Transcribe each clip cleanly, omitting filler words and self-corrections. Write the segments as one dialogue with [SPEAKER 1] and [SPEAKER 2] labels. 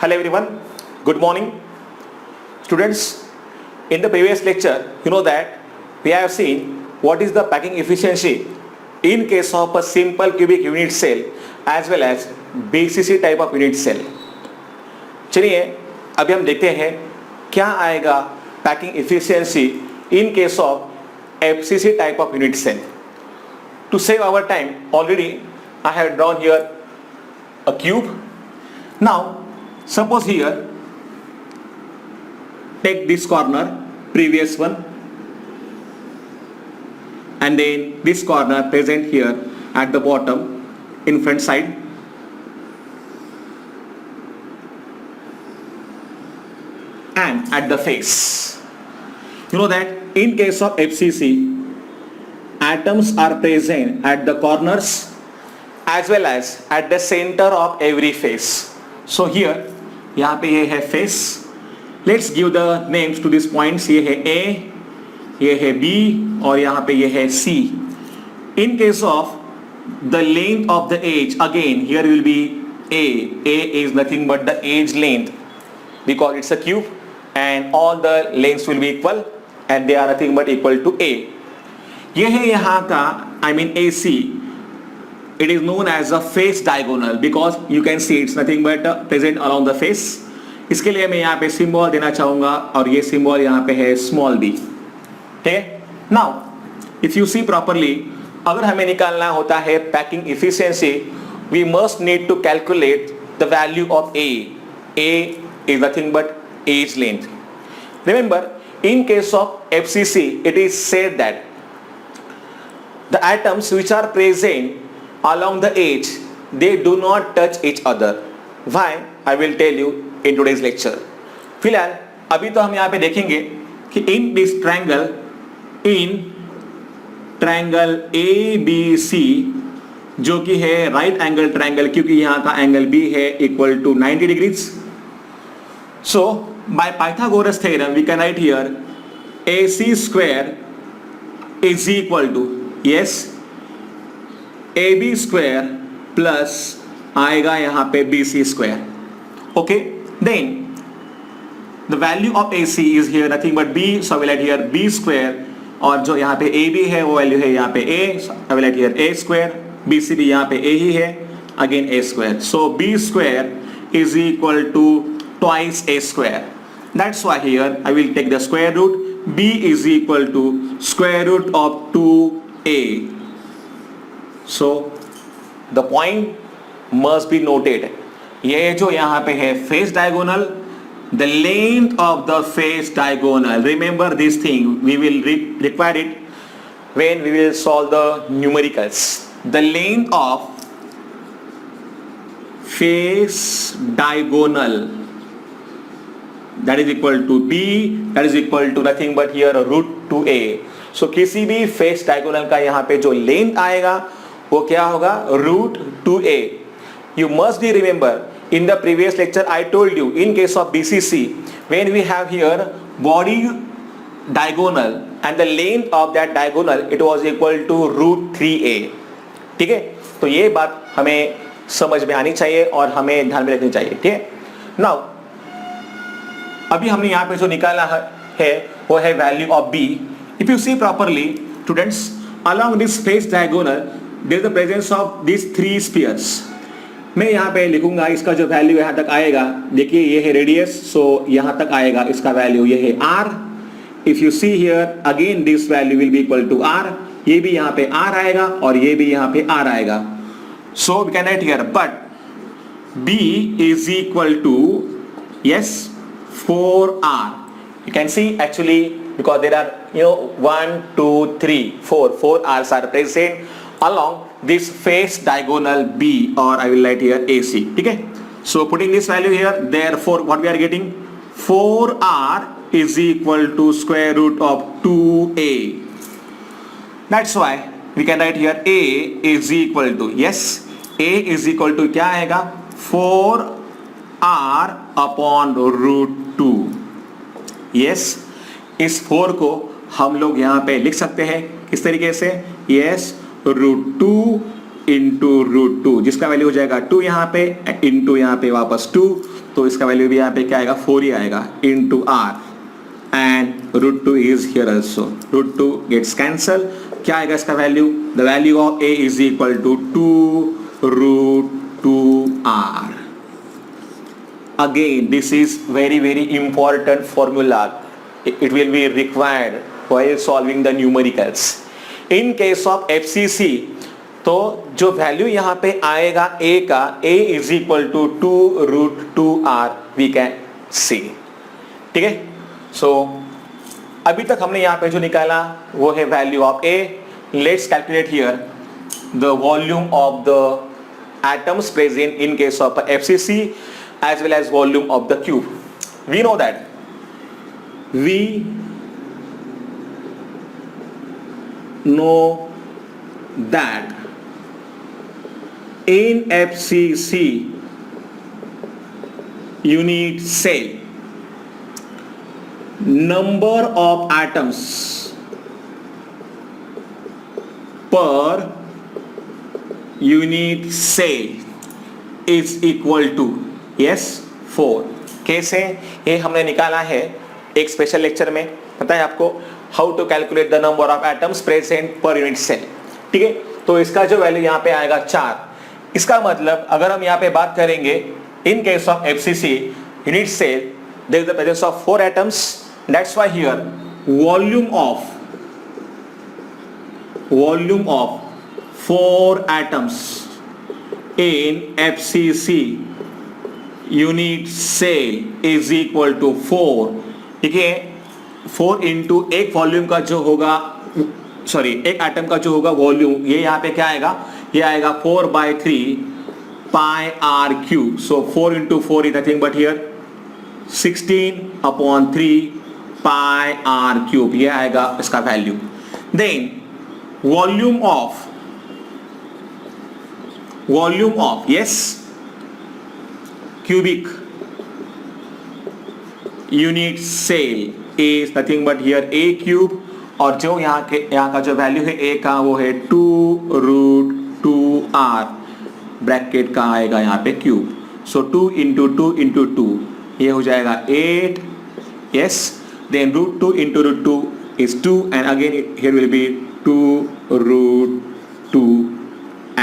[SPEAKER 1] Hello everyone, good morning. Students, in the previous lecture, you know that we have seen what is the packing efficiency in case of a simple cubic unit cell as well as BCC type of unit cell. चलिए अभी हम देखते हैं क्या आएगा packing efficiency in case of FCC type of unit cell. To save our time, already I have drawn here a cube. Now suppose here take this corner, previous one, and then this corner present here at the bottom in front side, and at the face. You know that in case of FCC, atoms are present at the corners as well as at the center of every face. So here यहाँ पे ये है face. Let's give the names to these points. ये है A, ये है B और यहाँ पे ये है C. In case of the length of the edge, again here will be A. A is nothing but the edge length because it's a cube and all the lengths will be equal and they are nothing but equal to A. ये है यहाँ का I mean AC. It is known as a face diagonal because you can see it's nothing but present along the face. इसके लिए मैं यहाँ पे symbol देना चाहूँगा और ये सिंबल यहाँ पे है स्मॉल b. ठीक है? Now, if you see properly, अगर हमें निकालना होता है packing efficiency, we must need to calculate the value of A. A is nothing but edge length. Remember, in case of FCC, it is said that the atoms which are present along the edge, they do not touch each other. Why? I will tell you in today's lecture. फिलहाल अभी तो हम यहाँ पे देखेंगे कि in this triangle, in triangle ABC जो कि है right angle triangle क्योंकि यहाँ का angle B है equal to 90 degrees. So by Pythagoras theorem we can write here AC square is equal to, yes, AB square plus आएगा यहाँ पे BC square. Okay, then the value of AC is here nothing but B, so I will add here B square और जो यहाँ पे AB है वो value है यहाँ पे A, so I will add here A square. BC भी यहाँ पे A ही है, again A square. So B square is equal to twice A square. That's why here I will take the square root. B is equal to square root of 2A. So the point must be noted. ये जो यहाँ पे है face diagonal, the length of the face diagonal. Remember this thing. We will require it when we will solve the numericals. The length of face diagonal, that is equal to B, that is equal to nothing but here root 2A. So किसी भी face diagonal का यहाँ पे जो length आएगा वो क्या होगा? root 2A. You must be remember in the previous lecture I told you in case of BCC when we have here body diagonal and the length of that diagonal it was equal to root 3A. ठीक है? तो ये बात हमें समझ में आनी चाहिए और हमें ध्यान में रखनी चाहिए. ठीक है? Now अभी हमने यहाँ पे जो निकाला है वो है value of B. If you see properly students, along this face diagonal there is the presence of these three spheres. मैं यहाँ पे लिखूंगा इसका जो वैल्यू यहाँ तक आएगा. देखिए ये है रेडियस, सो यहाँ तक आएगा इसका वैल्यू, ये है R. If you see here again this value will be equal to R. ये भी यहाँ पे R आएगा और ये भी यहाँ पे R आएगा. So we can write here but B is equal to, yes, 4R. You can see actually because there are 1 2 3 4 R's are present along this face diagonal B, or I will write here AC. ठीक है? So putting this value here, therefore what we are getting, 4R is equal to square root of 2A. That's why we can write here A is equal to, yes, A is equal to क्या आएगा? 4R upon root 2. Yes, इस 4 को हम लोग यहाँ पे लिख सकते हैं किस तरीके से? Yes, root 2 into root two, जिसका वैल्यू हो जाएगा 2 यहाँ पे इंटू यहाँ पे वापस 2, तो इसका वैल्यू भी यहाँ पे क्या आएगा 4 ही आएगा into R and root 2 is here also, root 2 gets cancel, क्या आएगा इसका value, the value of A is equal to 2 root 2 R. Again, this is very important formula. It will be required while solving the numericals. In case of FCC, तो जो value यहाँ पे आएगा a का, a is equal to 2 root 2 r we can see. ठीक है, so अभी तक हमने यहाँ पे जो निकाला वो है value of a. Let's calculate here the volume of the atoms present in case of FCC as well as volume of the cube. We know that in FCC unit cell, number of atoms per unit cell is equal to yes 4. कैसे, ये हमने निकाला है एक special lecture में, पता है आपको, how to calculate the number of atoms present per unit cell. ठीक है, तो इसका जो वैल्यू यहाँ पे आएगा 4. इसका मतलब अगर हम यहाँ पे बात करेंगे in case of FCC unit cell, there is the presence of 4 atoms. That's why here volume of 4 atoms in FCC unit cell is equal to 4. ठीक है, 4 इंटू एक वॉल्यूम का जो होगा, सॉरी एक एटम का जो होगा वॉल्यूम, ये यहाँ पे क्या आएगा, ये आएगा 4/3 pi R cube. So 4 into 4 is nothing but here 16/3 pi R cube, ये आएगा इसका वैल्यू. Then volume of yes cubic unit cell is nothing but here a cube, और जो यहाँ का जो वैल्यू है a का वो है 2 रूट 2 r ब्रैकेट का आएगा यहाँ पे क्यूब. सो 2 इंटू 2 इंटू 2 ये हो जाएगा 8. yes, then root 2 into root 2 is 2 and again here will be 2 root 2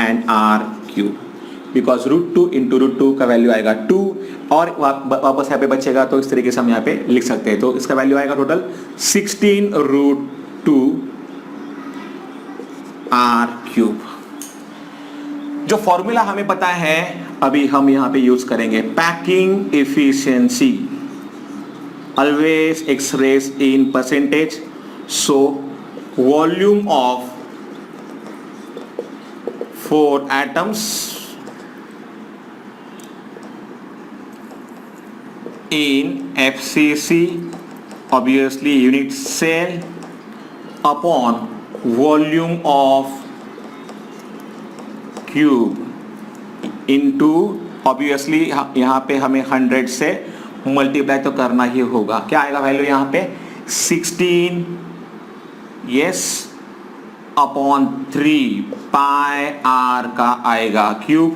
[SPEAKER 1] and r cube, because root 2 into root 2 का वैल्यू आएगा 2 और वापस यहाँ पे बचेगा, तो इस तरीके से हम यहाँ पे लिख सकते हैं. तो इसका वैल्यू आएगा टोटल 16 रूट 2 आर क्यूब. जो फॉर्मूला हमें पता है अभी हम यहाँ पे यूज करेंगे, packing efficiency always express in percentage. So volume of 4 atoms in FCC, obviously unit cell, upon volume of cube into, obviously यहाँ पे हमें 100 से मल्टीप्लाई तो करना ही होगा. क्या आएगा वैल्यू यहाँ पे 16 yes अपॉन 3 पाई आर का आएगा cube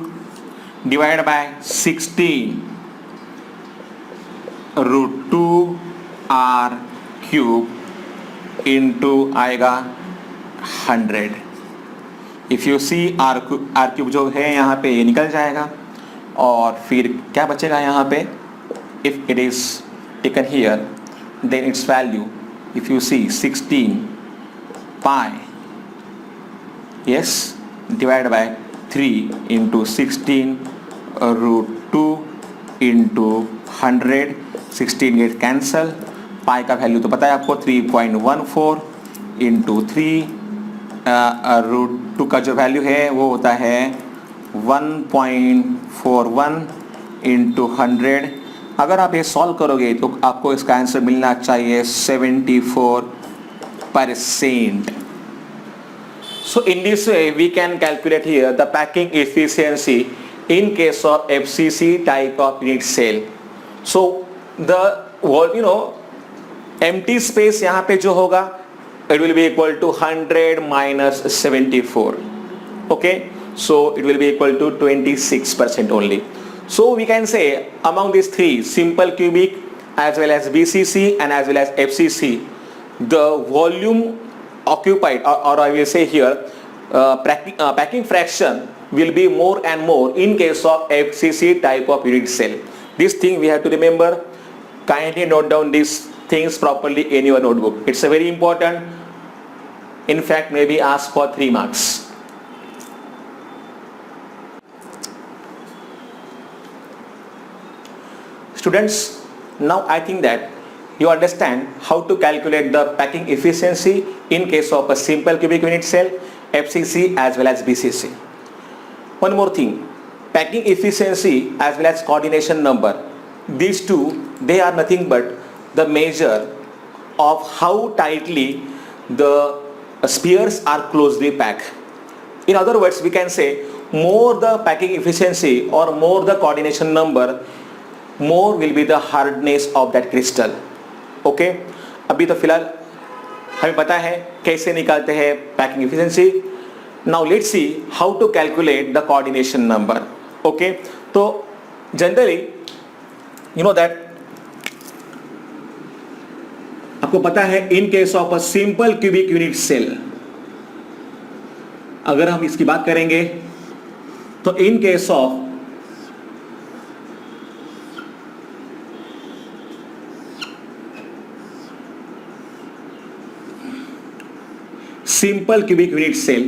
[SPEAKER 1] divide by 16 root 2 R cube into आएगा 100. If you see R cube जो है यहाँ पे ये निकल जाएगा और फिर क्या बचेगा यहाँ पे, if it is taken here then its value, if you see 16 pi yes divided by 3 into 16 root 2 into 100. 16 get cancel, पाई का वैल्यू तो पता है आपको 3.14 इंटू 3 रूट 2 का जो वैल्यू है वो होता है 1.41 इंटू 100. अगर आप ये सॉल्व करोगे तो आपको इसका आंसर मिलना चाहिए 74%. So in this way we can calculate here the packing efficiency in case of FCC type of unit cell. So the empty space यहाँ पे जो होगा it will be equal to 100 minus 74. Okay, so it will be equal to 26% only. So we can say among these three, simple cubic as well as BCC and as well as FCC, the volume occupied or I will say here packing fraction will be more and more in case of FCC type of unit cell. This thing we have to remember. Kindly note down these things properly in your notebook. It's a very important. In fact, maybe ask for 3 marks. Students, now I think that you understand how to calculate the packing efficiency in case of a simple cubic unit cell, FCC as well as BCC. One more thing, packing efficiency as well as coordination number. These two, they are nothing but the measure of how tightly the spheres are closely packed. In other words, we can say more the packing efficiency or more the coordination number, more will be the hardness of that crystal. Okay? अभी तो फिलहाल हमें पता है कैसे निकालते हैं packing efficiency. Now let's see how to calculate the coordination number. Okay? तो generally you know that आपको पता है in case of a simple cubic unit cell, अगर हम इसकी बात करेंगे तो in case of simple cubic unit cell,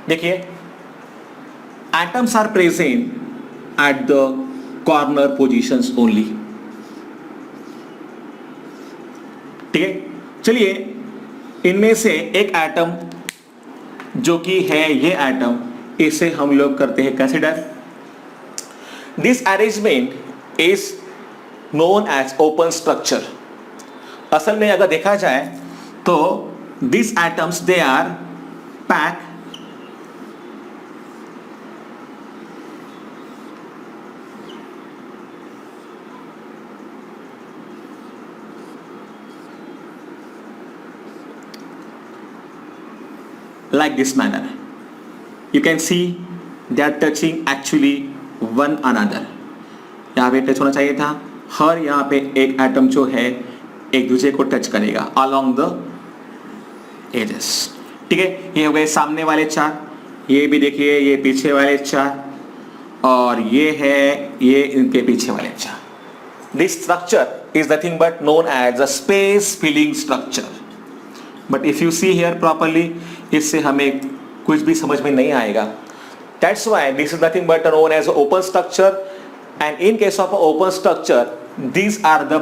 [SPEAKER 1] देखिए atoms are present at the corner positions only. ठीक है, चलिए इनमें से एक एटम जो कि है ये एटम, इसे हम लोग करते हैं consider. This arrangement is known as open structure. असल में अगर देखा जाए तो this atoms they are pack like this manner. You can see they are touching actually one another. यहाँ पे टच होना चाहिए था. हर यहाँ पे एक एटम जो है एक दूसरे को टच करेगा along the edges. ठीक है, ये हो गए सामने वाले 4, ये भी देखिए ये पीछे वाले 4, और ये है ये इनके पीछे वाले 4. This structure is nothing but known as a space filling structure. But if you see here properly, इससे हमें कुछ भी समझ में नहीं आएगा. That's why this is nothing but known as open structure. And in case of open structure, these are the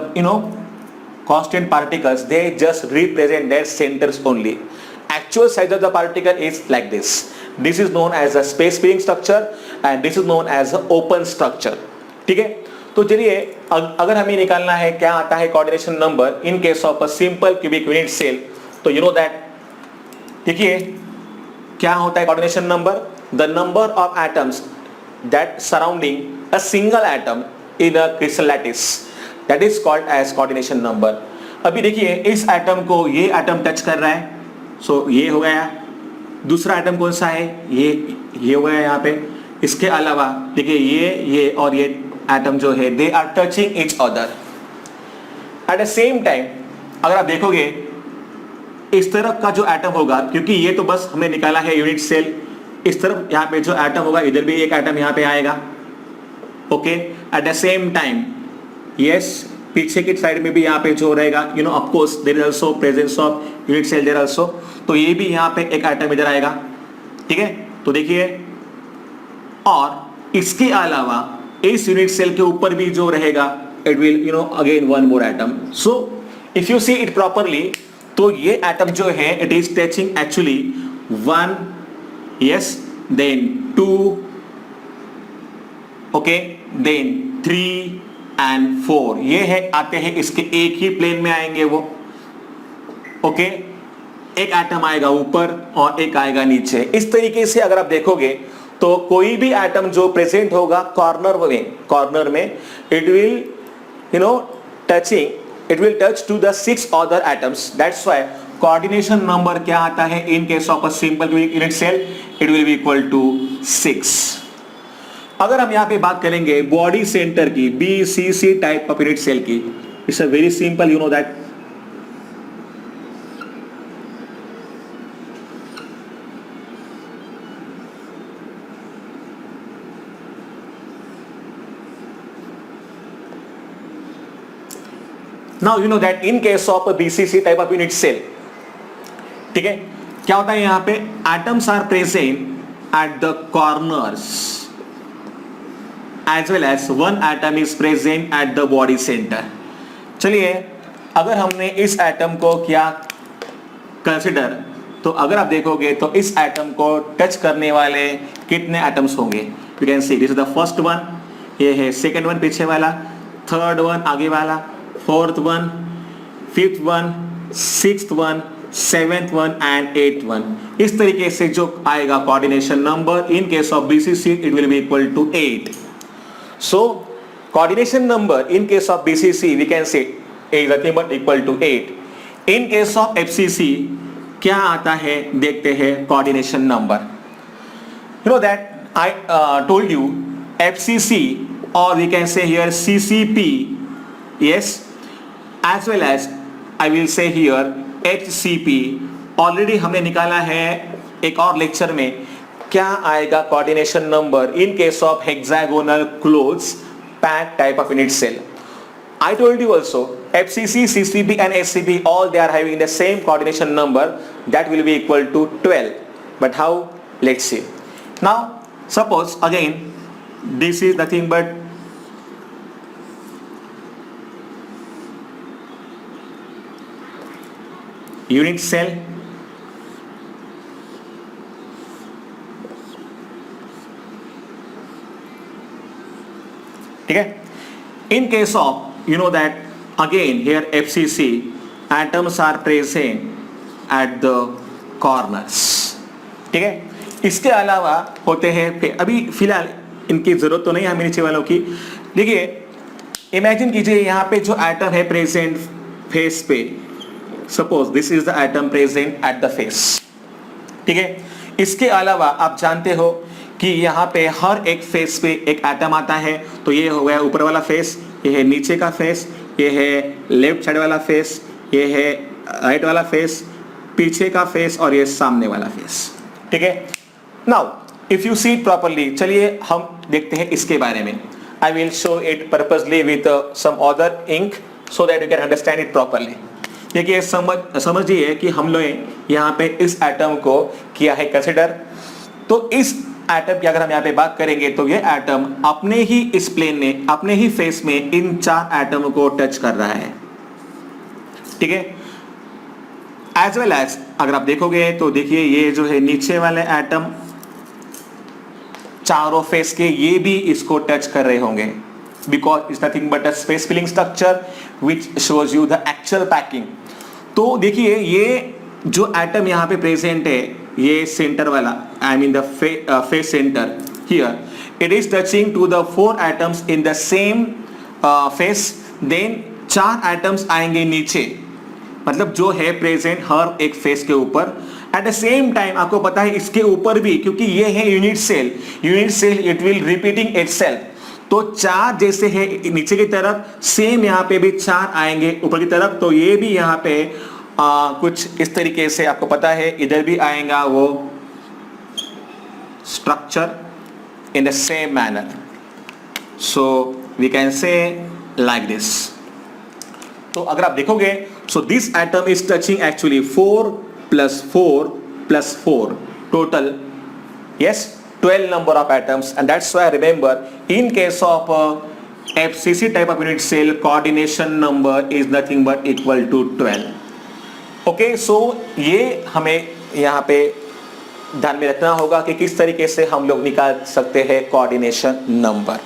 [SPEAKER 1] constant particles. They just represent their centers only. Actual size of the particle is like this. This is known as a space filling structure and this is known as an open structure. ठीक है, तो चलिए अगर हमें निकालना है क्या आता है coordination number in case of a simple cubic unit cell, तो you know that देखिए क्या होता है coordination number. The number of atoms that surrounding a single atom in a crystal lattice, that is called as coordination number. अभी देखिए इस atom को ये एटम टच कर रहा है, सो ये हो गया. दूसरा एटम कौन सा है, ये हो गया यहाँ पे. इसके अलावा देखिए ये और ये एटम जो है they are touching each other at the same time. अगर आप देखोगे इस तरफ का जो एटम होगा, क्योंकि ये तो बस हमने निकाला है यूनिट सेल, इस तरफ यहाँ पे जो एटम होगा इधर भी एक एटम यहाँ पे आएगा. Okay, at the same time yes पीछे की साइड में भी यहाँ पे जो रहेगा of course there is also presence of unit cell there also. तो ये भी यहाँ पे एक एटम इधर आएगा. ठीक है, तो देखिए और इसके अलावा इस यूनिट सेल के ऊपर भी जो रहेगा it will again one more atom. So if you see it properly, तो ये एटम जो है it is touching actually 1, yes, then 2, okay, then 3 and 4. ये है आते हैं इसके एक ही प्लेन में आएंगे वो. ओके, एक एटम आएगा ऊपर और एक आएगा नीचे. इस तरीके से अगर आप देखोगे तो कोई भी एटम जो प्रेजेंट होगा कॉर्नर में it will touching, it will touch to the 6 other atoms. That's why coordination number क्या आता है in case of a simple unit cell, it will be equal to 6। अगर हम यहां पे बात करेंगे बॉडी सेंटर की, BCC type of unit cell की, it's a very simple, you know that now you know that in case of BCC type of unit cell, ठीक है, क्या होता है यहां पे atoms are present at the corners as well as one atom is present at the body centre. चलिए अगर हमने इस एटम को किया कंसिडर, तो अगर आप देखोगे तो इस एटम को टच करने वाले कितने एटम्स होंगे? You can see this is the first one, ये है सेकंड वन पीछे वाला, थर्ड वन आगे वाला, fourth one, fifth one, sixth one, seventh one and eighth one. इस तरीके से जो आएगा coordination number in case of BCC it will be equal to 8। So coordination number in case of BCC we can say is nothing but equal to 8। In case of FCC क्या आता है देखते हैं coordination number. You know that I told you FCC or we can say here CCP, yes, as well as I will say here HCP। Already हमने निकाला है एक और लेक्चर में क्या आएगा coordination number in case of hexagonal close pack type of unit cell. I told you also FCC, CCP and HCP all they are having the same coordination number that will be equal to 12. But how? Let's see. Now suppose again this is nothing but unit cell, ठीक है। in case of you know that again here FCC atoms are present at the corners, ठीक है। इसके अलावा होते हैं अभी फिलहाल इनकी जरूरत तो नहीं है हमें नीचे वालों की। देखिए इमेजिन कीजिए यहाँ पे जो एटम है प्रेजेंट फेस पे, suppose this is the atom present at the face, ठीक है। इसके अलावा आप जानते हो कि यहाँ पे हर एक फेस पे एक एटम आता है, तो ये हो गया ऊपर वाला फेस, ये है नीचे का फेस, ये है लेफ्ट साइड वाला फेस, ये है राइट वाला फेस, पीछे का फेस और ये सामने वाला फेस, ठीक है। Now if you see it properly, चलिए हम देखते हैं इसके बारे में। I will show it purposely with some other ink so that you can understand it properly. देखिए समझिए कि हम लोग यहाँ पे इस एटम को किया है कंसिडर, तो इस एटम की अगर हम यहाँ पे बात करेंगे तो ये एटम अपने ही इस प्लेन में, अपने ही फेस में इन चार एटम को टच कर रहा है, ठीक है। एज वेल एज अगर आप देखोगे तो देखिए ये जो है नीचे वाले एटम चारों फेस के, ये भी इसको टच कर रहे होंगे, because it's nothing but a space filling structure which shows you the actual packing. तो देखिए ये जो एटम यहाँ पे प्रेजेंट है, ये सेंटर वाला, I mean the face centre here, it is touching to the 4 atoms in the same face, then 4 atoms आएंगे नीचे, मतलब जो है प्रेजेंट हर एक फेस के ऊपर। एट द सेम टाइम आपको पता है इसके ऊपर भी, क्योंकि ये है unit cell it will repeating itself, तो 4 जैसे है नीचे की तरफ, सेम यहाँ पे भी 4 आएंगे ऊपर की तरफ, तो ये भी यहाँ पे कुछ इस तरीके से आपको पता है इधर भी आएगा वो structure in the same manner. So we can say like this. तो अगर आप देखोगे, so this atom is touching actually 4 + 4 + 4 total, yes, 12 number of atoms, and that's why remember in case of FCC type of unit cell coordination number is nothing but equal to 12. Okay, so ये हमें यहाँ पे ध्यान में रखना होगा कि किस तरीके से हम लोग निकाल सकते हैं कोऑर्डिनेशन नंबर,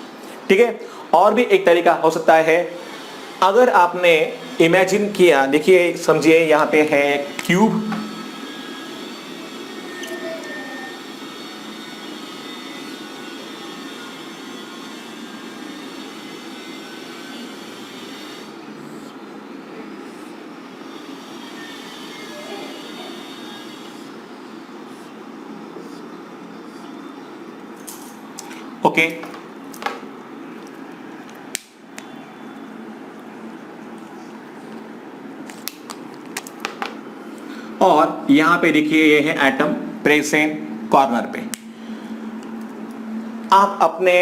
[SPEAKER 1] ठीक है। और भी एक तरीका हो सकता है, अगर आपने इमेजिन किया, देखिए समझिए यहाँ पे है क्यूब, ओके। और यहां पे देखिए ये है एटम प्रेजेंट कॉर्नर पे। आप अपने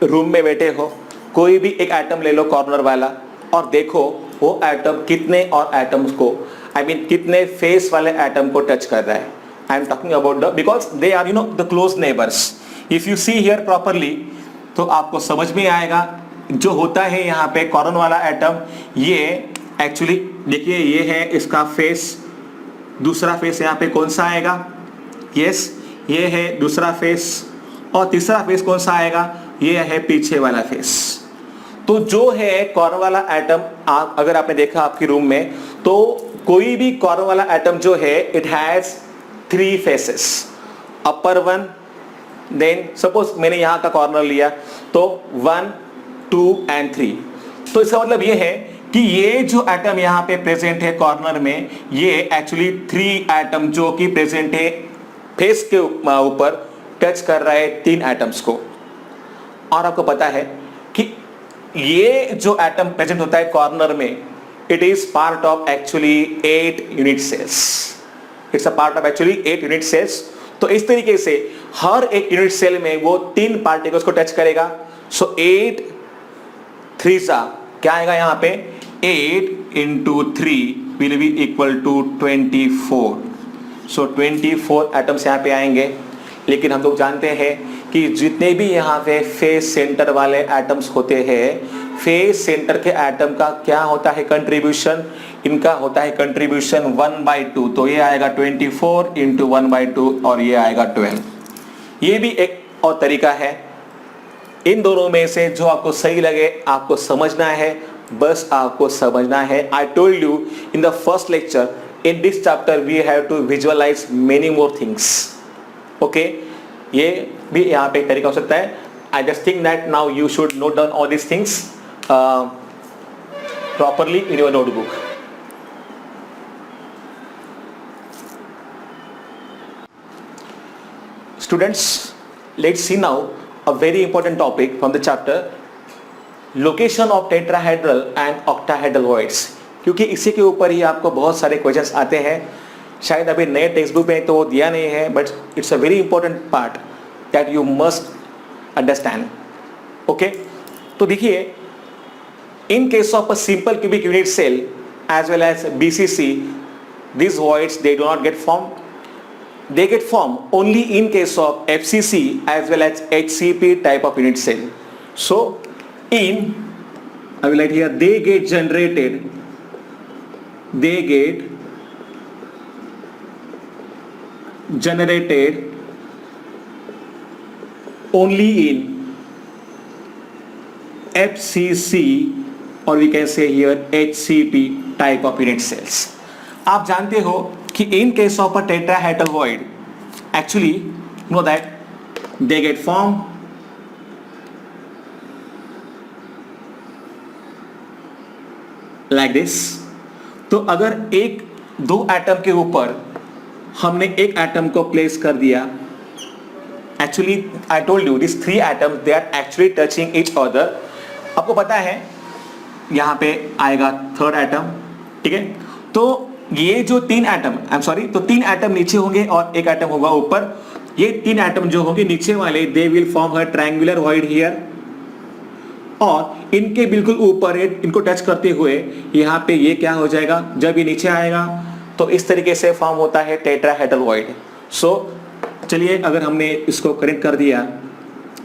[SPEAKER 1] रूम में बैठे हो, कोई भी एक एटम ले लो कॉर्नर वाला और देखो वो एटम कितने और एटम्स को कितने फेस वाले एटम को टच कर रहा है। I am talking about the because they are the close neighbours. If you see here properly तो आपको समझ में आएगा जो होता है यहाँ पे कॉर्नर वाला एटम, ये एक्चुअली देखिए ये है इसका फेस, दूसरा फेस यहाँ पे कौन सा आएगा, यस ये है दूसरा फेस, और तीसरा फेस कौन सा आएगा, ये है पीछे वाला फेस। तो जो है कॉर्नर वाला एटम, आप अगर आपने देखा आपके रूम में तो कोई भी कॉर्नर वाला एटम जो है it has 3 faces, upper one, then suppose मैंने यहां का कॉर्नर लिया तो 1 2 एंड 3। तो इसका मतलब ये है कि ये जो एटम यहां पे प्रेजेंट है कॉर्नर में, ये एक्चुअली 3 एटम जो कि प्रेजेंट है फेस के ऊपर टच कर रहा है 3 एटम्स को। और आपको पता है कि ये जो एटम प्रेजेंट होता है कॉर्नर में, it is part of actually 8 unit cells. It's a part of actually 8 unit cells. तो इस तरीके से हर एक यूनिट सेल में वो 3 पार्टिकल्स को टच करेगा। सो 8 3 सा क्या आएगा यहां पे, 8 into 3 will be equal to 24। सो 24 एटम्स यहां पे आएंगे। लेकिन हम लोग जानते हैं कि जितने भी यहाँ पे फेस सेंटर वाले एटम्स होते हैं, फेस सेंटर के एटम का क्या होता है कंट्रीब्यूशन, इनका होता है कंट्रीब्यूशन 1/2। तो ये आएगा 24 इंटू 1/2 और ये आएगा 12। ये भी एक और तरीका है। इन दोनों में से जो आपको सही लगे आपको समझना है, बस आपको समझना है। I told you in the first lecture, in this chapter we have to visualise many more things. Okay, ये भी यहाँ पे एक तरीका हो सकता है। I just think that now you should note down all this things properly in your notebook. Students, let's see now a very important topic from the chapter, location of tetrahedral and octahedral voids। क्योंकि इसी के ऊपर ही आपको बहुत सारे questions आते हैं। शायद अभी नए टेक्स्ट बुक में तो वो दिया नहीं है, but it's a very important part that you must understand. Okay, तो देखिए, in case of a simple cubic unit cell as well as BCC, these voids they do not get formed. They get formed only in case of FCC as well as HCP type of unit cell. So in, I will write here, they get generated only in FCC or we can say here HCP type of unit cells. आप जानते हो कि in case of a tetrahedral void, actually know that they get formed like this। तो अगर एक दो atom के ऊपर हमने एक एटम को प्लेस कर दिया, actually I told you this 3 atoms they are actually touching each other. आपको पता है यहाँ पे आएगा 3rd एटम, ठीक है। तो ये जो 3 एटम, आई एम सॉरी, तो 3 एटम नीचे होंगे और एक एटम होगा ऊपर। ये 3 एटम जो होंगे नीचे वाले, they will form a triangular void here, और इनके बिल्कुल ऊपर इनको टच करते हुए यहाँ पे ये क्या हो जाएगा, जब ये नीचे आएगा तो इस तरीके से फॉर्म होता है टेट्राहेड्रल वॉइड। सो चलिए, अगर हमने इसको कनेक्ट कर दिया,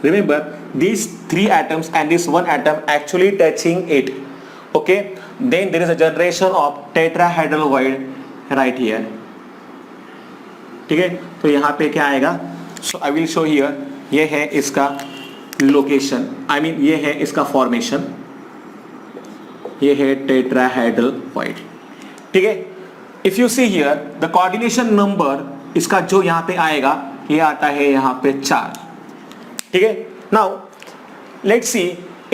[SPEAKER 1] remember these 3 atoms and this 1 atom actually touching it, okay, then there is a generation of tetrahedral void right here। ठीक है, तो यहाँ पे क्या आएगा, सो आई विल शो हियर, ये है इसका लोकेशन, आई मीन ये है इसका फॉर्मेशन, ये है टेट्राहेड्रल वॉइड। ठीक है, if you see here the coordination number इसका जो यहाँ पे आएगा, ये आता है यहाँ पे 4। ठीक है, now let's see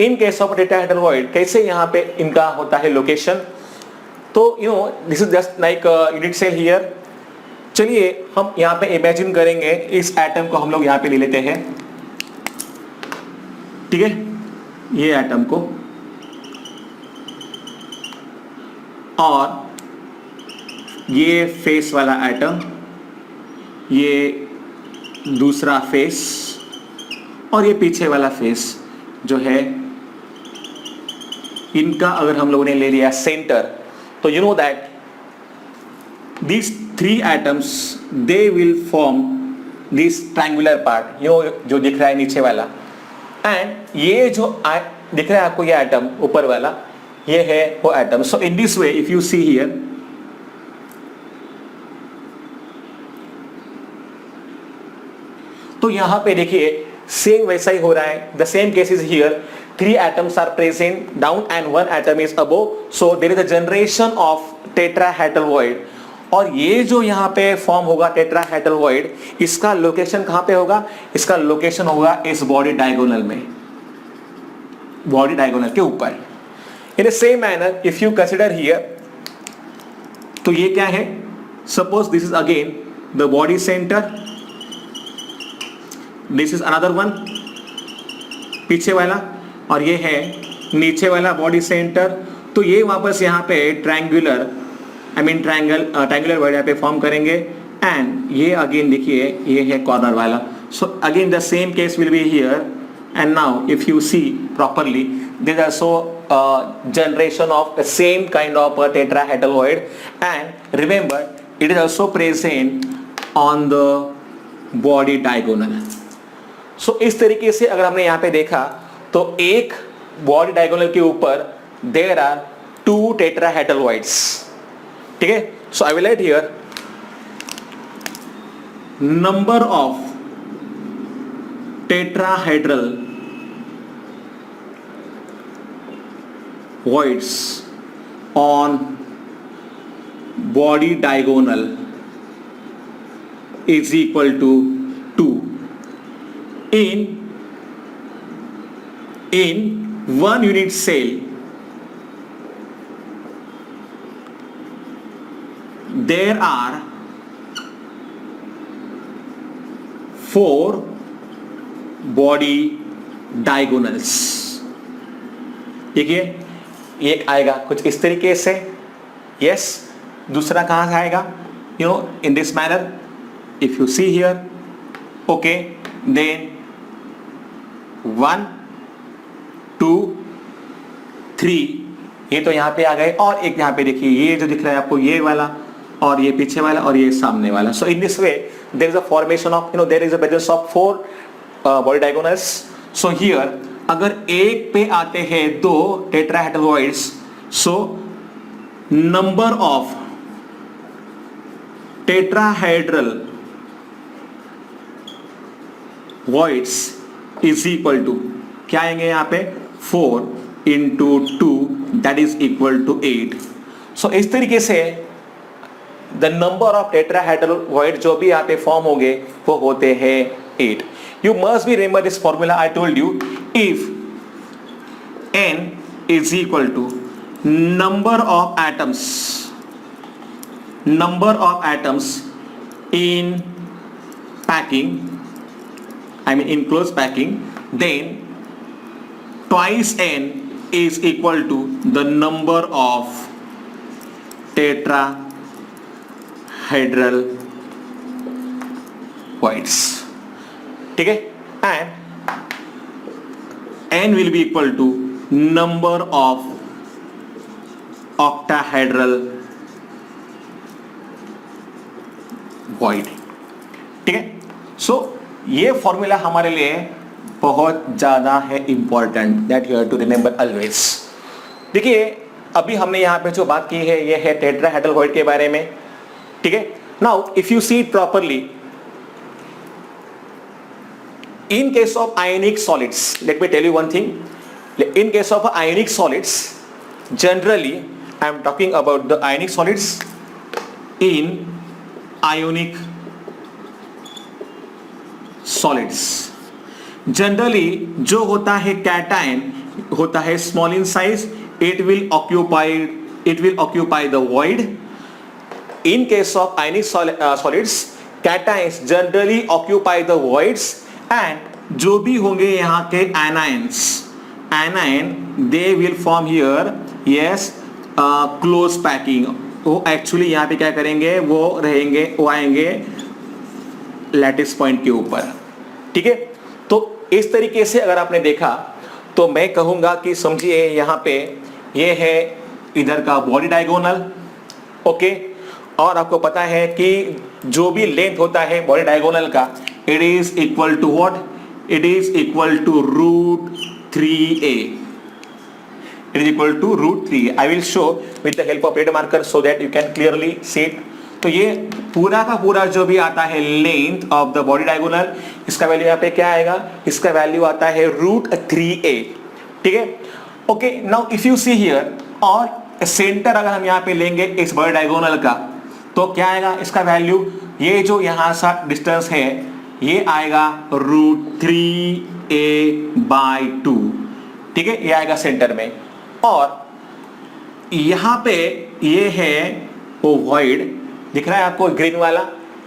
[SPEAKER 1] in case of tetrahedral void कैसे यहाँ पे इनका होता है लोकेशन। तो you know this is just like unit cell here, चलिए हम यहां पे इमेजिन करेंगे, इस एटम को हम लोग यहां पे ले लेते हैं, ठीक है, ये एटम को, और ये फेस वाला एटम, ये दूसरा फेस, और ये पीछे वाला फेस जो है, इनका अगर हम लोगों ने ले लिया सेंटर, तो you know that these three atoms they will form this triangular part, जो दिख रहा है नीचे वाला, एंड ये जो दिख रहा है आपको, ये एटम ऊपर वाला, ये है वो atom. So in this way if you see here, तो यहां पे देखिए सेम वैसा ही हो रहा है. The same case is here, 3 atoms are present down and 1 atom is above, so there is a generation of tetrahedral void. और ये जो यहाँ पे फॉर्म होगा टेट्राहेड्रल वॉइड, इसका लोकेशन कहां पे होगा? इसका लोकेशन होगा इस बॉडी डायगोनल में, बॉडी डायगोनल के ऊपर. इन the same manner if you consider here, तो ये क्या है? Suppose this is again the body centre, this is another one पीछे वाला, और ये है नीचे वाला बॉडी सेंटर. तो ये वापस यहाँ पे ट्रायंगुलर, ट्रायंगुलर वर्ड यहाँ पे फॉर्म करेंगे, एंड ये अगेन देखिए ये है कॉर्नर वाला. So again the same case will be here, and now if you see properly there is also generation of the same kind of tetrahedral void, and remember it is also present on the body diagonal. So इस तरीके से अगर हमने यहाँ पे देखा, तो एक बॉडी डायगोनल के ऊपर देयर आर 2 टेट्राहेड्रल वॉइड्स, ठीक है. So I will write here number of tetrahedral voids on body diagonal is equal to 2. In 1 unit cell, there are 4 body diagonals. देखिए एक आएगा कुछ इस तरीके से, यस. दूसरा कहां से आएगा? in this manner, if you see here, okay, then 1 2 3, ये तो यहाँ पे आ गए, और एक यहाँ पे देखिए ये जो दिख रहा है आपको, ये वाला, और ये पीछे वाला, और ये सामने वाला. So in this way there is a formation of, there is a presence of 4 body diagonals. So here अगर एक पे आते हैं 2 tetrahedral voids, so number of tetrahedral voids is equal to, क्या आएंगे यहाँ पे? 4 into 2, that is equal to 8. So इस तरीके से the number of tetrahedral void जो भी यहाँ पे फॉर्म होंगे वो होते हैं 8. You must be remember this formula I told you. If n is equal to number of atoms in packing, in close packing, then twice n is equal to the number of tetrahedral voids, ठीक है. and n will be equal to number of octahedral void, ठीक है. सो ये formula हमारे लिए बहुत ज्यादा है important, that you have to remember always. देखिए अभी हमने यहाँ पे जो बात की है ये है टेट्राहेड्रल वॉइड के बारे में, ठीक है. Now if you see it properly, in case of ionic solids, let me tell you one thing. In case of ionic solids, generally I am talking about the ionic solids. In ionic solids generally जो होता है cation होता है small in size, it will occupy the void, in case of ionic solids cations generally occupy the voids and जो भी होंगे यहाँ के anions they will form here yes close packing. वो एक्चुअली यहाँ पे क्या करेंगे, वो रहेंगे, वो आएंगे लैटिस पॉइंट के ऊपर. ठीक है, तो इस तरीके से अगर आपने देखा तो मैं कहूंगा कि समझिए यहाँ पे ये है इधर का बॉडी डायगोनल. ओके, और आपको पता है कि जो भी लेंथ होता है बॉडी डायगोनल का, it is equal to what, it is equal to √3a. It is equal to √3. I will show with the help of red marker so that you can clearly see it. तो ये पूरा का पूरा जो भी आता है length of the body diagonal, इसका वैल्यू यहाँ पे क्या आएगा, इसका वैल्यू आता है √3a. ठीक है, okay. Now if you see here, और सेंटर अगर हम यहाँ पे लेंगे इस बॉडी डायगोनल का, तो क्या आएगा इसका वैल्यू, ये जो यहाँ सा डिस्टेंस है ये आएगा √3a/2. ठीक है, ये आएगा सेंटर में. और यहां पे ये है वो वॉइड दिख रहा है आपको, ग्रीन वाला,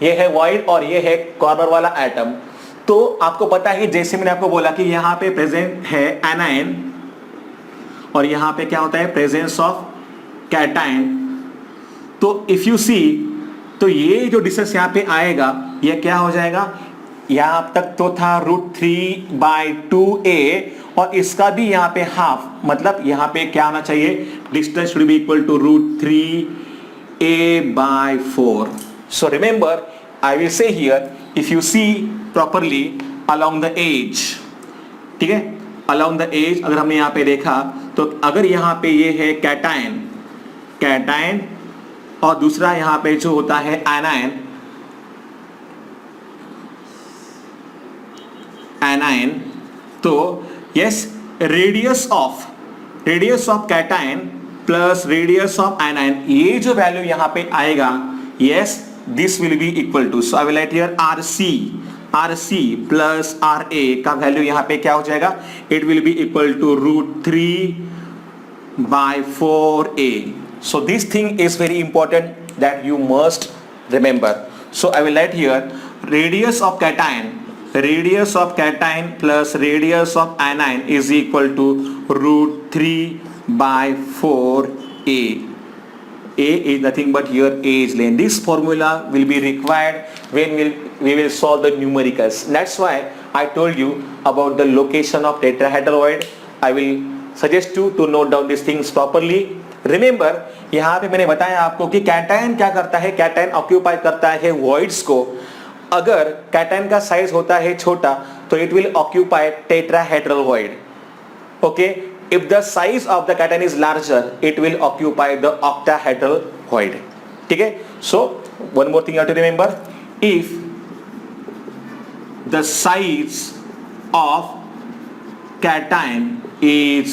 [SPEAKER 1] ये है वॉइड और ये है कॉर्नर वाला एटम. तो आपको पता है जैसे मैंने आपको बोला कि यहां पे प्रेजेंट है एनायन और यहां पे क्या होता है, प्रेजेंस ऑफ कैटायन. तो इफ यू सी, तो ये जो डिस्टेंस यहां पे आएगा ये क्या हो जाएगा, यहां तक तो था √3/2a और इसका भी यहाँ पे हाफ, मतलब यहाँ पे क्या होना चाहिए, distance should be equal to √3a/4. So remember, I will say here, if you see properly along the edge, ठीक है, अलोंग द एज अगर हमने यहाँ पे देखा तो अगर यहाँ पे ये है कैटायन, कैटायन और दूसरा यहाँ पे जो होता है एनायन, एनायन, तो yes, radius of cation plus radius of anion, ये जो वैल्यू यहां पे आएगा, yes, this will be equal to, so I will write here RC plus RA का वैल्यू यहां पे क्या हो जाएगा, it will be equal to √3/4a. So this thing is very important that you must remember. So I will write here radius of cation plus radius of anion is equal to √3/4a. A is nothing but here A is length. This formula will be required when we will solve the numericals. That's why I told you about the location of tetrahedral. I will suggest you to note down these things properly. Remember, यहाँ पे मैंने बताया आपको कि cation क्या करता है, cation occupy करता है वॉइड्स को. अगर कैटायन का साइज होता है छोटा तो it will occupy tetrahedral void. Okay, if the size of the cation is larger it will occupy the octahedral void. ठीक है, so one more thing you have to remember, if the size of cation is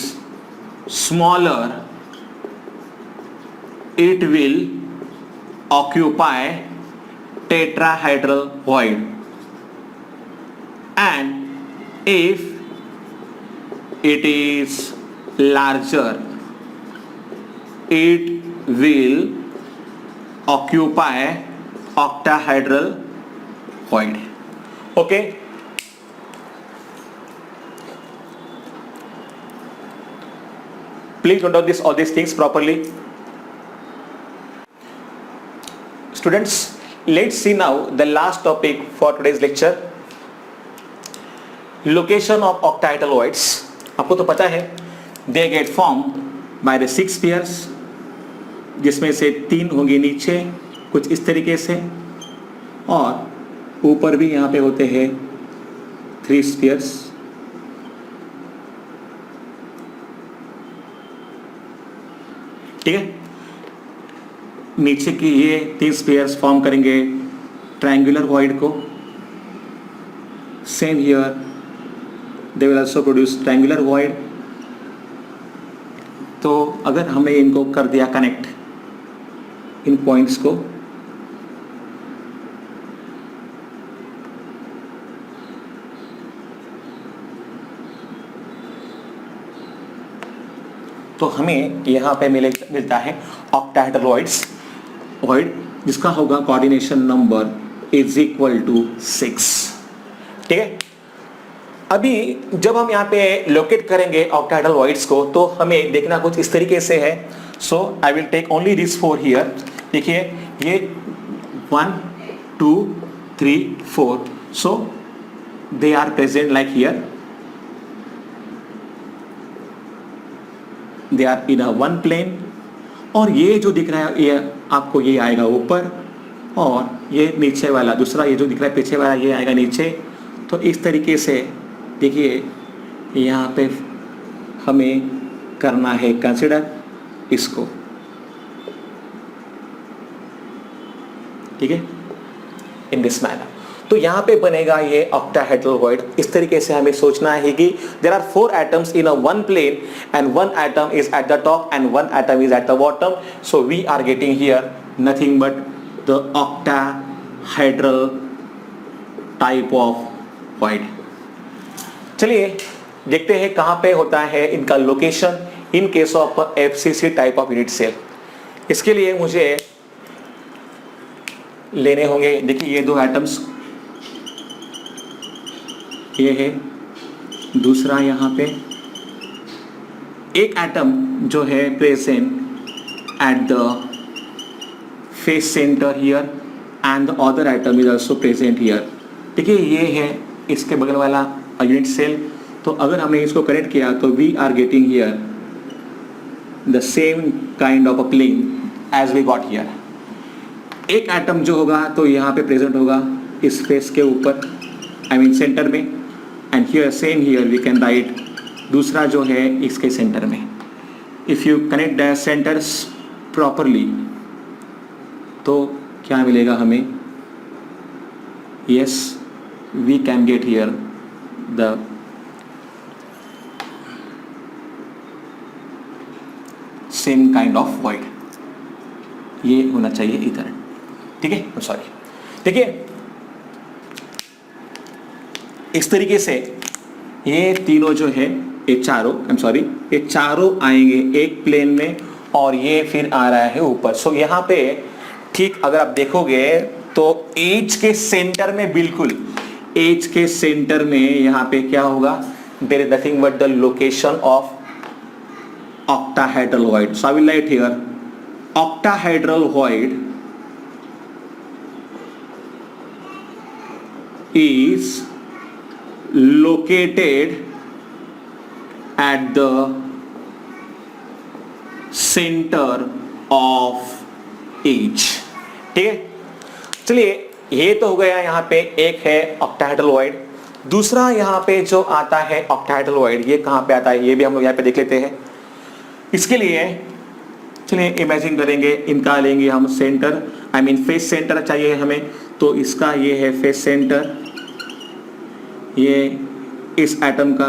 [SPEAKER 1] smaller it will occupy tetrahedral void, and if it is larger it will occupy octahedral void. Okay, please note down all these things properly. Students, let's see now the last topic for today's lecture, location of octahedral voids. आपको तो पता है they get formed by the 6 pairs, जिसमें से 3 होंगे नीचे कुछ इस तरीके से और ऊपर भी यहाँ पे होते हैं 3 spheres. ठीक है, नीचे की ये 3 स्फीयर्स फॉर्म करेंगे ट्रायंगुलर वॉइड को. Same here they will also produce triangular void. तो अगर हमने इनको कर दिया कनेक्ट, इन पॉइंट्स को, तो हमें यहाँ पे मिलता है ऑक्टाहेड्रल वॉइड. जिसका होगा coordination number is equal to 6। ठीक है, अभी जब हम यहाँ पे लोकेट करेंगे ऑक्टाहेड्रल वॉइड्स को तो हमें देखना कुछ इस तरीके से है। So I will take only this 4 here. देखिए ये 1 2 3 4, so they are present like here, they are in a one plane. और ये जो दिख रहा है ये आपको ये आएगा ऊपर, और ये नीचे वाला दूसरा ये जो दिख रहा है पीछे वाला ये आएगा नीचे। तो इस तरीके से देखिए यहाँ पे हमें करना है कंसिडर इसको। ठीक है, इन दिस मैनर। तो यहाँ पे बनेगा ये ऑक्टाहेड्रल वॉइड। इस तरीके से हमें सोचना है कि there are 4 atoms in a one plane and 1 atom is at the top and 1 atom is at the bottom. So we are getting here nothing but the octahedral type of void. चलिए देखते हैं कहाँ पे होता है इनका location in case of FCC type of unit cell. इसके लिए मुझे लेने होंगे, देखिए ये 2 एटम्स, ये है दूसरा, यहाँ पे एक एटम जो है present at the face centre here and the other atom is also present here. देखिए ये है इसके बगल वाला यूनिट सेल। तो अगर हमने इसको कनेक्ट किया तो we are getting here the same kind of a plane as we got here. एक एटम जो होगा तो यहाँ पे प्रेजेंट होगा इस फेस के ऊपर, आई मीन सेंटर में, and here same here we can write दूसरा जो है इसके सेंटर में। If you connect the centres properly तो क्या मिलेगा हमें? Yes, we can get here the same kind of void. ये होना चाहिए इधर। ठीक है, सॉरी, देखिए इस तरीके से ये तीनों जो है ये चारों, आई एम सॉरी, ये चारों आएंगे एक प्लेन में और ये फिर आ रहा है ऊपर। सो यहाँ पे ठीक अगर आप देखोगे तो एज के सेंटर में, बिल्कुल एज के सेंटर में यहाँ पे क्या होगा? There is nothing but the location of octahedral void. So I will write here octahedral void is located at the center of edge. ठीक है, चलिए ये तो हो गया यहाँ पे एक है octahedral void। दूसरा यहाँ पे जो आता है octahedral void, ये कहाँ पे आता है ये भी हम लोग यहाँ पे देख लेते हैं। इसके लिए चलिए इमेजिन करेंगे, इनका लेंगे हम centre, I mean face centre चाहिए हमें। तो इसका ये है फेस सेंटर, ये इस एटम का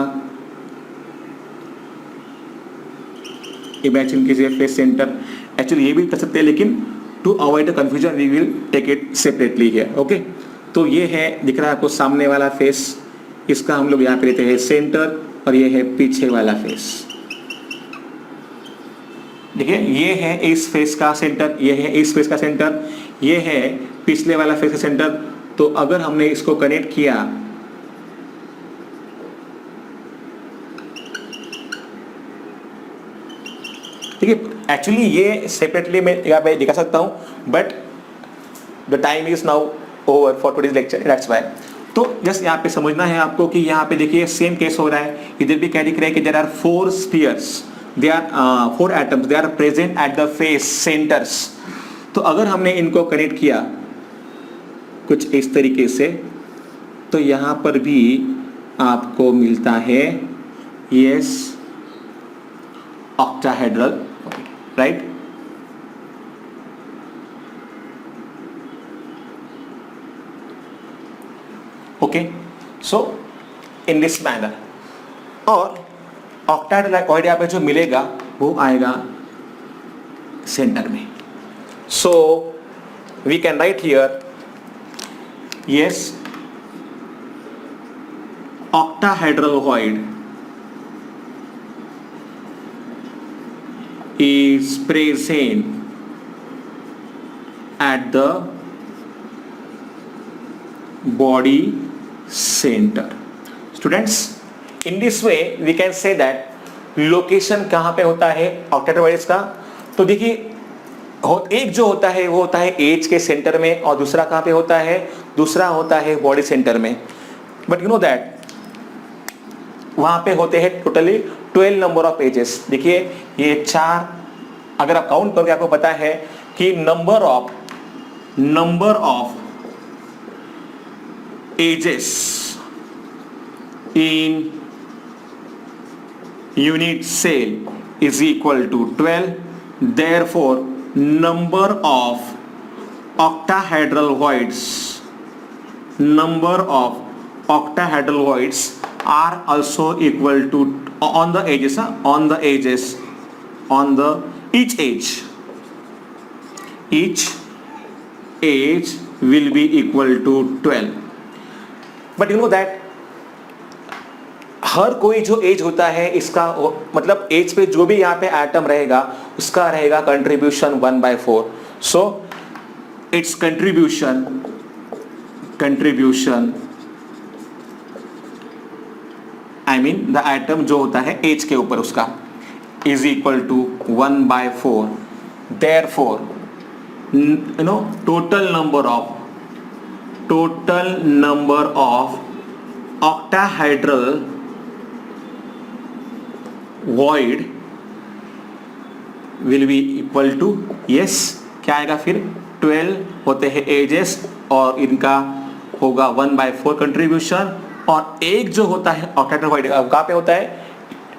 [SPEAKER 1] इमेजिन कीजिए फेस सेंटर। एक्चुअली ये भी कर सकते हैं लेकिन to avoid the confusion we will take it separately here. Okay, तो ये है दिख रहा है आपको सामने वाला फेस, इसका हम लोग यहाँ पे लेते हैं सेंटर, और ये है पीछे वाला फेस। देखिए ये है इस फेस का सेंटर, ये है इस फेस का सेंटर, ये है पिछले वाला फेस का सेंटर। तो अगर हमने इसको कनेक्ट किया ठीक है, एक्चुअली ये सेपरेटली मैं यहाँ पे दिखा सकता हूँ but the time is now over for today's lecture, that's why. तो जस्ट यहाँ पे समझना है आपको कि यहाँ पे देखिए सेम केस हो रहा है, इधर भी क्या दिख रहा है कि there are 4 spheres, there are 4 atoms, they are present at the face centers। तो अगर हमने इनको कनेक्ट किया कुछ इस तरीके से तो यहाँ पर भी आपको मिलता है yes octahedral, right. Okay, so in this manner. और ऑक्टाहेड्रल वॉइड यहाँ पे जो मिलेगा वो आएगा सेंटर में। So we can write here yes octahedral void is present at the body center. Students, in this way we can say that location कहाँ पे होता है ऑक्टेट्रावाइड्स का? तो देखिए एक जो होता है वो होता है एज के सेंटर में, और दूसरा कहाँ पे होता है? दूसरा होता है बॉडी सेंटर में. बट यू नो दैट वहां पे होते हैं टोटली 12 नंबर ऑफ एजेस. देखिए ये 4, अगर आप काउंट करोगे आपको पता है कि number of edges in unit cell is equal to 12. Therefore number of octahedral voids are also equal to on the edges each age will be equal to 12. but you know that हर कोई जो as होता है इसका मतलब as पे जो भी यहाँ पे एटम रहेगा उसका रहेगा contribution 1/4. So its contribution I mean the atom जो होता है एज के ऊपर उसका is equal to 1/4. Therefore you know total number of octahedral void will be equal to, yes, क्या आएगा फिर? 12 होते हैं एजेस और इनका होगा 1/4 कंट्रीब्यूशन. और एक जो होता है ऑक्टेट्राहेड्रल वॉइड कहाँ पे होता है?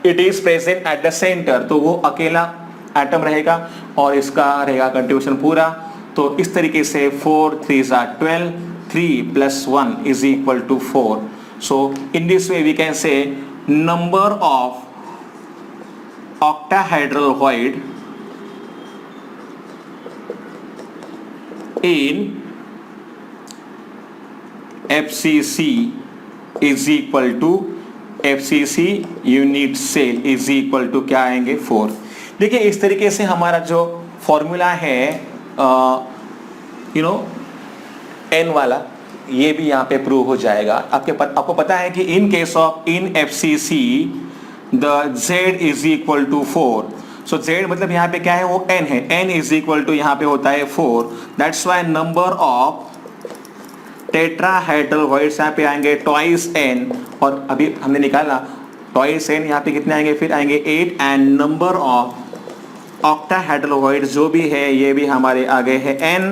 [SPEAKER 1] It is present at the centre, तो वो अकेला एटम रहेगा और इसका रहेगा कंट्रीब्यूशन पूरा. तो इस तरीके से 4 3s are 12, 3 + 1 is equal to 4. So in this way we can say number of octahedral void in FCC is equal to FCC unit cell is equal to क्या आएंगे? 4. देखिए इस तरीके से हमारा जो फॉर्मूला है n वाला ये भी यहाँ पे प्रूव हो जाएगा. आपको पता है कि in case of in FCC the Z is equal to 4. So Z मतलब यहाँ पे क्या है? वो n है. n इज इक्वल टू यहाँ पे होता है 4. That's why number of tetrahedral voids यहाँ पे आएंगे ट्वाइस n, और अभी हमने निकाला ट्वाइस n, यहाँ पे कितने आएंगे? फिर आएंगे 8. And number of octahedral voids जो भी है ये भी हमारे आगे है n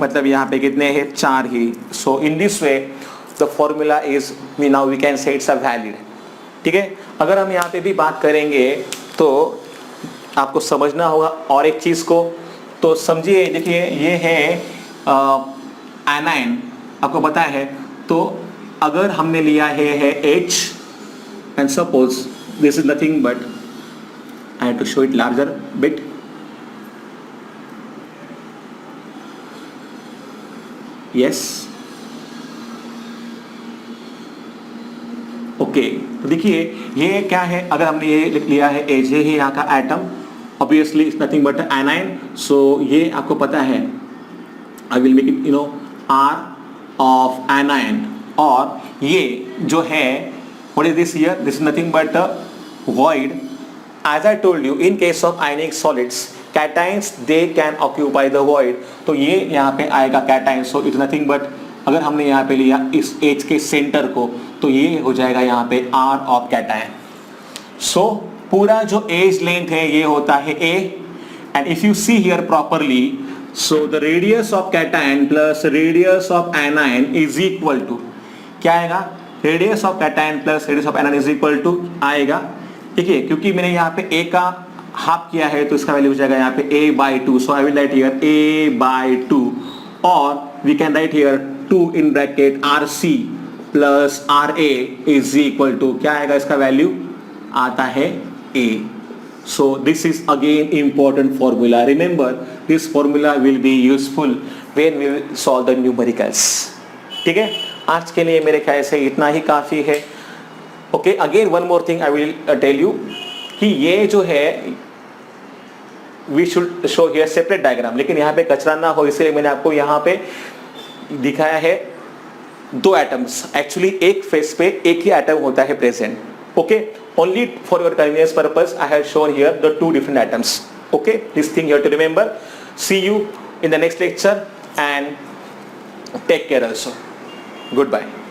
[SPEAKER 1] मतलब यहाँ पे कितने हैं? 4 ही. So in this way the formula is now we can say it's a valid. ठीक है, अगर हम यहाँ पे भी बात करेंगे तो आपको समझना होगा और एक चीज़ को. तो समझिए, देखिए ये है एनाइन, आपको पता है. तो अगर हमने लिया है H and suppose this is nothing but I have to show it larger bit. Yes, okay. तो देखिए ये क्या है? अगर हमने ये लिख लिया है H, ये यहाँ का atom, obviously it's nothing but anion. So ये आपको पता है, I will make it R of anion. और ये जो है what is this here? This is nothing but a void. As I told you, in case of ionic solids, cations they can occupy the void. तो ये यहाँ पे आएगा cation. So it is nothing but, अगर हमने यहाँ पे लिया इस H के सेंटर को तो ये हो जाएगा यहाँ पे R of cation. So पूरा जो एज लेंथ है ये होता है A. And if you see here properly, so the radius of cation plus radius of anion is equal to क्या आएगा? Radius of cation plus radius of anion is equal to आएगा. ठीक है, क्योंकि मैंने यहाँ पे A का हाफ किया है तो इसका वैल्यू हो जाएगा यहाँ पे A/2. So I will write here A/2 और we can write here 2 in bracket RC plus RA is equal to क्या आएगा? इसका वैल्यू आता है A. So this is again important formula. Remember, this formula will be useful when we solve the numericals. ठीक है, आज के लिए मेरे ख्याल से इतना ही काफ़ी है. Okay, again one more thing I will tell you कि ये जो है we should show here separate diagram, लेकिन यहाँ पे कचरा ना हो इसलिए मैंने आपको यहाँ पे दिखाया है दो एटम्स. एक्चुअली एक फेस पे एक ही एटम होता है present. Okay, only for your convenience purpose I have shown here the two different atoms. Okay, this thing you have to remember. See you in the next lecture and take care also. Goodbye.